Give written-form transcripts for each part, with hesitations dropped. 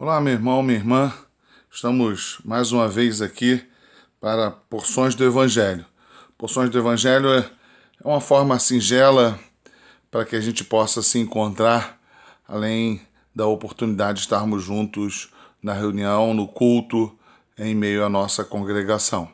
Olá, meu irmão, minha irmã. Estamos mais uma vez aqui para Porções do Evangelho. Porções do Evangelho é uma forma singela para que a gente possa se encontrar, além da oportunidade de estarmos juntos na reunião, no culto, em meio à nossa congregação.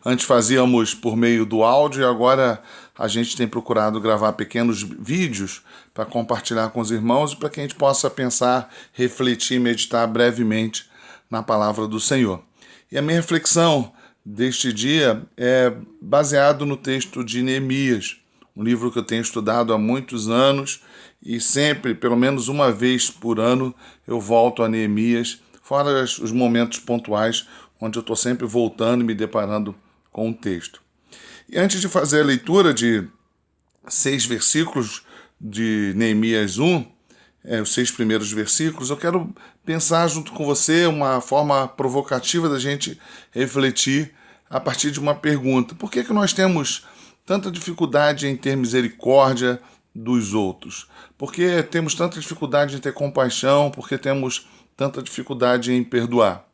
Antes fazíamos por meio do áudio e agora a gente tem procurado gravar pequenos vídeos para compartilhar com os irmãos e para que a gente possa pensar, refletir e meditar brevemente na palavra do Senhor. E a minha reflexão deste dia é baseado no texto de Neemias, um livro que eu tenho estudado há muitos anos e sempre, pelo menos uma vez por ano, eu volto a Neemias, fora os momentos pontuais onde eu estou sempre voltando e me deparando com o texto. E antes de fazer a leitura de 6 versículos de Neemias 1, os 6 primeiros versículos, eu quero pensar junto com você uma forma provocativa da gente refletir a partir de uma pergunta. Por que nós temos tanta dificuldade em ter misericórdia dos outros? Por que temos tanta dificuldade em ter compaixão? Por que temos tanta dificuldade em perdoar?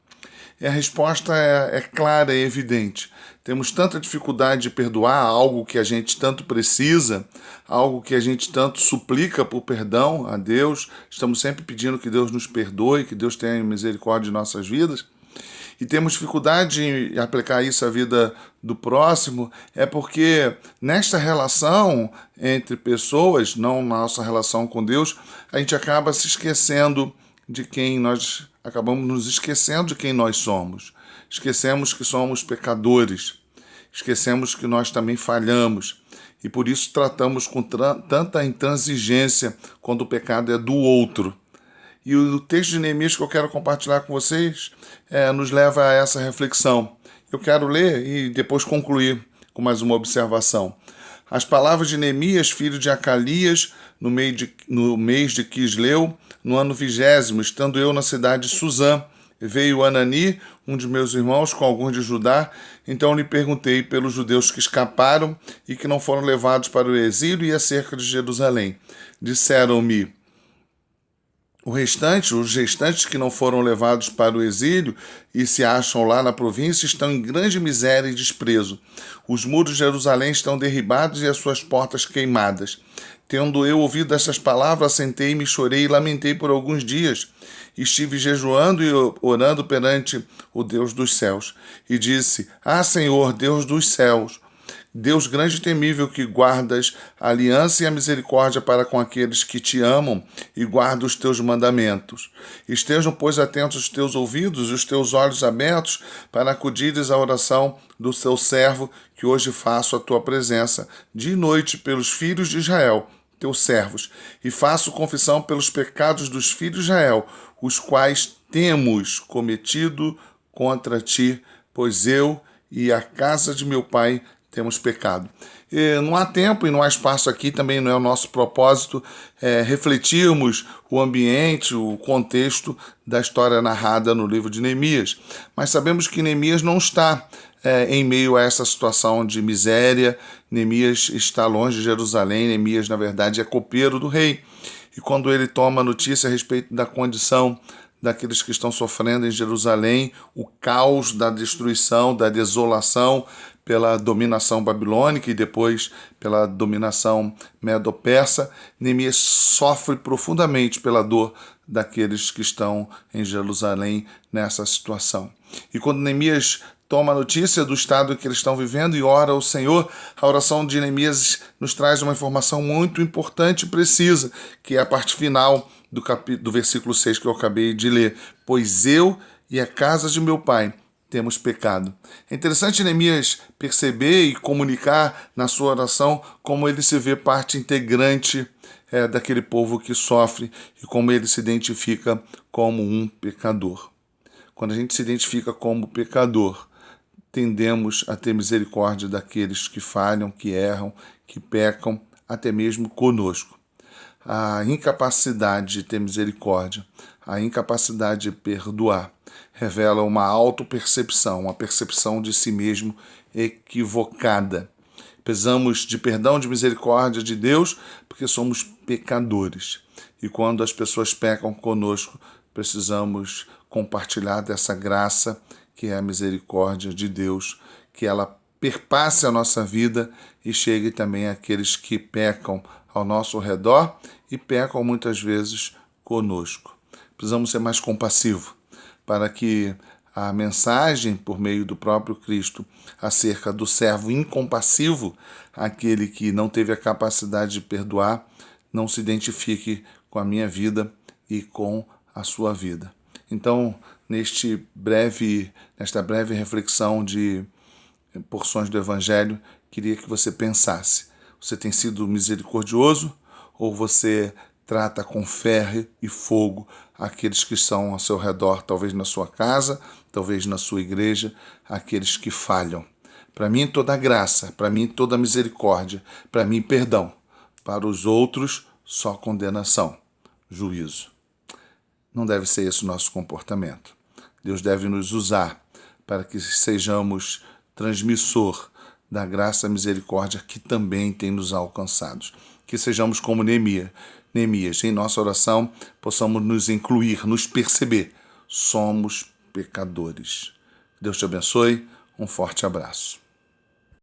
E a resposta é clara e evidente. Temos tanta dificuldade de perdoar algo que a gente tanto precisa, algo que a gente tanto suplica por perdão a Deus. Estamos sempre pedindo que Deus nos perdoe, que Deus tenha misericórdia de nossas vidas. E temos dificuldade em aplicar isso à vida do próximo, é porque nesta relação entre pessoas, não na nossa relação com Deus, a gente acaba se esquecendo de quem nós acabamos nos esquecendo de quem nós somos. Esquecemos que somos pecadores. Esquecemos que nós também falhamos. E por isso tratamos com tanta intransigência quando o pecado é do outro. E o texto de Neemias que eu quero compartilhar com vocês nos leva a essa reflexão. Eu quero ler e depois concluir com mais uma observação. As palavras de Neemias, filho de Acalias, no mês de Quisleu, no ano 20º, estando eu na cidade de Suzã, veio Anani, um de meus irmãos, com alguns de Judá. Então lhe perguntei pelos judeus que escaparam e que não foram levados para o exílio e acerca de Jerusalém. Disseram-me: os restantes que não foram levados para o exílio e se acham lá na província estão em grande miséria e desprezo. Os muros de Jerusalém estão derribados e as suas portas queimadas. Tendo eu ouvido essas palavras, sentei-me, chorei e lamentei por alguns dias. Estive jejuando e orando perante o Deus dos céus. E disse: Senhor, Deus dos céus, Deus grande e temível, que guardas a aliança e a misericórdia para com aqueles que te amam e guardam os teus mandamentos. Estejam, pois, atentos os teus ouvidos e os teus olhos abertos para acudires à oração do teu servo, que hoje faço a tua presença, dia e noite, pelos filhos de Israel, teus servos, e faço confissão pelos pecados dos filhos de Israel, os quais temos cometido contra ti, pois eu e a casa de meu pai temos pecado. Não há tempo e não há espaço aqui, também não é o nosso propósito refletirmos o ambiente, o contexto da história narrada no livro de Neemias. Mas sabemos que Neemias não está em meio a essa situação de miséria. Neemias está longe de Jerusalém. Neemias, na verdade, é copeiro do rei. E quando ele toma notícia a respeito da condição daqueles que estão sofrendo em Jerusalém, o caos da destruição, da desolação pela dominação babilônica e depois pela dominação medo-persa, Neemias sofre profundamente pela dor daqueles que estão em Jerusalém nessa situação. E quando Neemias toma notícia do estado em que eles estão vivendo e ora ao Senhor, a oração de Neemias nos traz uma informação muito importante e precisa, que é a parte final do versículo 6 que eu acabei de ler. Pois eu e a casa de meu pai temos pecado. É interessante Neemias perceber e comunicar na sua oração como ele se vê parte integrante daquele povo que sofre e como ele se identifica como um pecador. Quando a gente se identifica como pecador, tendemos a ter misericórdia daqueles que falham, que erram, que pecam, até mesmo conosco. A incapacidade de ter misericórdia, a incapacidade de perdoar, revela uma autopercepção, uma percepção de si mesmo equivocada. Precisamos de perdão, de misericórdia de Deus, porque somos pecadores. E quando as pessoas pecam conosco, precisamos compartilhar dessa graça que é a misericórdia de Deus, que ela perpasse a nossa vida e chegue também àqueles que pecam ao nosso redor e pecam muitas vezes conosco. Precisamos ser mais compassivos para que a mensagem por meio do próprio Cristo acerca do servo incompassivo, aquele que não teve a capacidade de perdoar, não se identifique com a minha vida e com a sua vida. Então, nesta breve reflexão de porções do Evangelho, queria que você pensasse: você tem sido misericordioso ou você trata com ferro e fogo aqueles que estão ao seu redor, talvez na sua casa, talvez na sua igreja, aqueles que falham? Para mim toda graça, para mim toda misericórdia, para mim perdão. Para os outros, só condenação, juízo. Não deve ser esse o nosso comportamento. Deus deve nos usar para que sejamos transmissor da graça e misericórdia que também tem nos alcançado. Que sejamos como Neemias, em nossa oração, possamos nos incluir, nos perceber. Somos pecadores. Deus te abençoe. Um forte abraço.